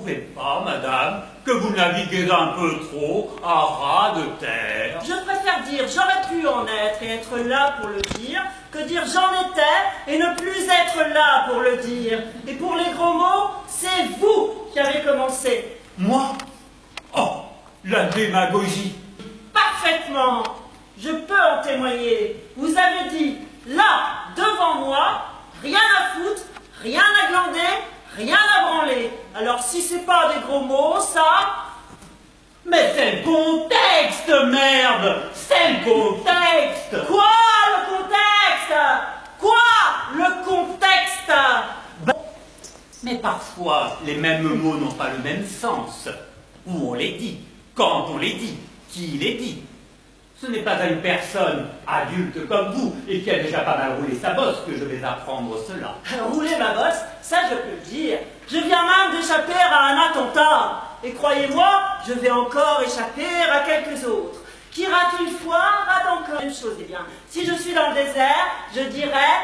trouvez pas, madame, que vous naviguez un peu trop à ras de terre? Je préfère dire j'aurais pu en être et être là pour le dire, que dire j'en étais et ne plus être là pour le dire. Et pour les gros mots, c'est vous qui avez commencé. Moi? Oh, la démagogie! Parfaitement. Je peux en témoigner. Vous avez dit, là, devant moi, rien à foutre, rien à glander, rien à branler. Alors si c'est pas des gros mots, ça... Mais c'est le contexte, merde! C'est le contexte! Quoi, le contexte? Quoi, le contexte? Mais parfois, les mêmes mots n'ont pas le même sens. Où on les dit, quand on les dit, qui les dit. Ce n'est pas à une personne adulte comme vous et qui a déjà pas mal roulé sa bosse que je vais apprendre cela. Rouler ma bosse, ça je peux le dire. Je viens même d'échapper à un attentat. Et croyez-moi, je vais encore échapper à quelques autres. Qui rate une fois, rate encore une chose. Eh bien, si je suis dans le désert, je dirais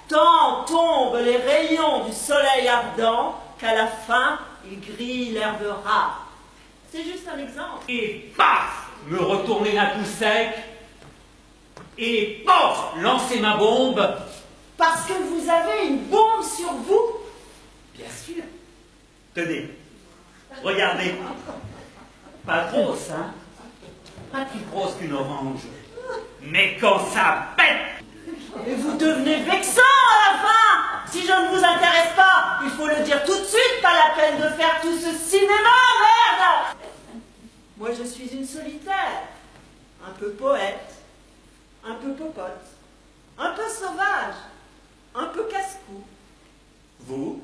tant tombent les rayons du soleil ardent qu'à la fin, il grille l'herbe rare. C'est juste un exemple. Et paf! Me retourner d'un coup sec et paf! Lancer ma bombe. Parce que vous avez une bombe sur vous? Bien sûr. Tenez, regardez. Pas grosse, hein? Pas plus grosse qu'une orange. Mais quand ça pète! Et vous devenez vexant à la fin! Si je ne vous intéresse pas, il faut le dire tout de suite, pas la peine de faire tout ce cinéma, merde! Moi je suis une solitaire, un peu poète, un peu popote, un peu sauvage, un peu casse-cou. Vous?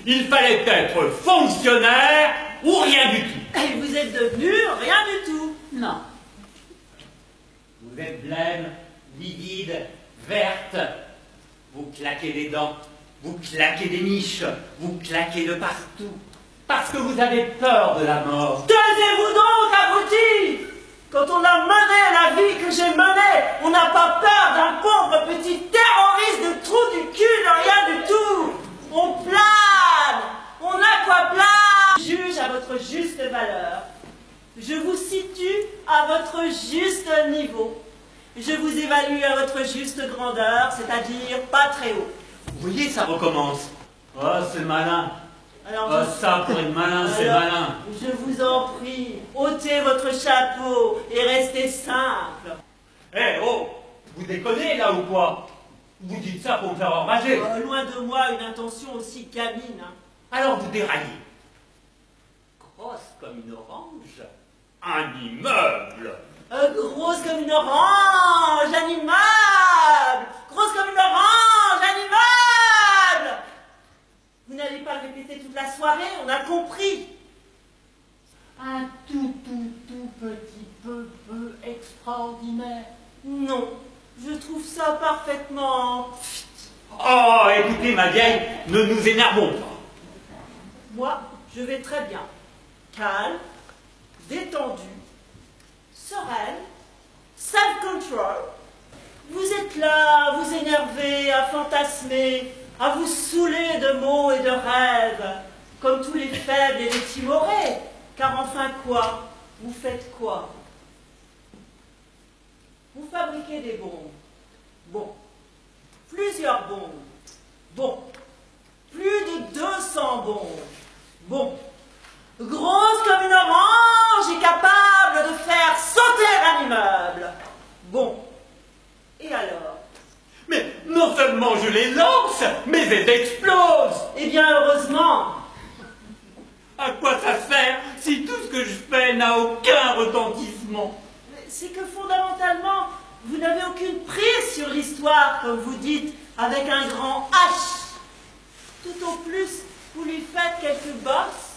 Il fallait être fonctionnaire ou rien du tout. Et vous êtes devenu rien du tout. Non. Vous êtes blême, livide, verte. Vous claquez des dents, vous claquez des niches, vous claquez de partout. Parce que vous avez peur de la mort. Taisez-vous donc, abruti! Quand on a mené la vie que j'ai menée, on n'a pas peur d'un pauvre petit terroriste de trou du cul, de rien du tout. On plane, on aquaplane. Je juge à votre juste valeur. Je vous situe à votre juste niveau. Je vous évalue à votre juste grandeur, c'est-à-dire pas très haut. Vous voyez, ça recommence. Oh, c'est malin. Alors, Oh, ça, pour être malin, c'est malin. Je vous en prie, ôtez votre chapeau et restez simple. Eh, oh, vous déconnez là ou quoi? Vous dites ça pour me faire enrager. Loin de moi une intention aussi gamine. Hein. Alors vous déraillez. Grosse comme une orange, un immeuble. Grosse comme une orange, un immeuble. Grosse comme une orange, un immeuble. Vous n'allez pas le répéter toute la soirée, on a compris. Un tout petit peu extraordinaire. Non, je trouve ça parfaitement... Oh, écoutez, ma vieille, ne nous énervons pas. Moi, je vais très bien. Calme, détendu, sereine, self-control. Vous êtes là, vous énervez, à fantasmer, à vous saouler de mots et de rêves, comme tous les faibles et les timorés. Car enfin quoi? Vous faites quoi? Vous fabriquez des bombes. Bon. Plusieurs bombes. Bon. Plus de 200 bombes. Bon. Grosse comme une orange et capable de faire sauter un immeuble. Bon. Et alors? Mais non seulement je les lance, mais elles explosent. Eh bien, heureusement. À quoi ça sert si tout ce que je fais n'a aucun retentissement? C'est que fondamentalement, vous n'avez aucune prise sur l'histoire, comme vous dites, avec un grand H. Tout au plus, vous lui faites quelques bosses.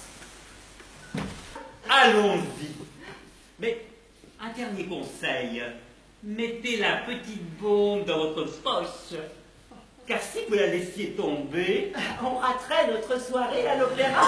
Allons-y. Mais un dernier conseil. Mettez la petite bombe dans votre poche. Car si vous la laissiez tomber... On raterait notre soirée à l'opéra.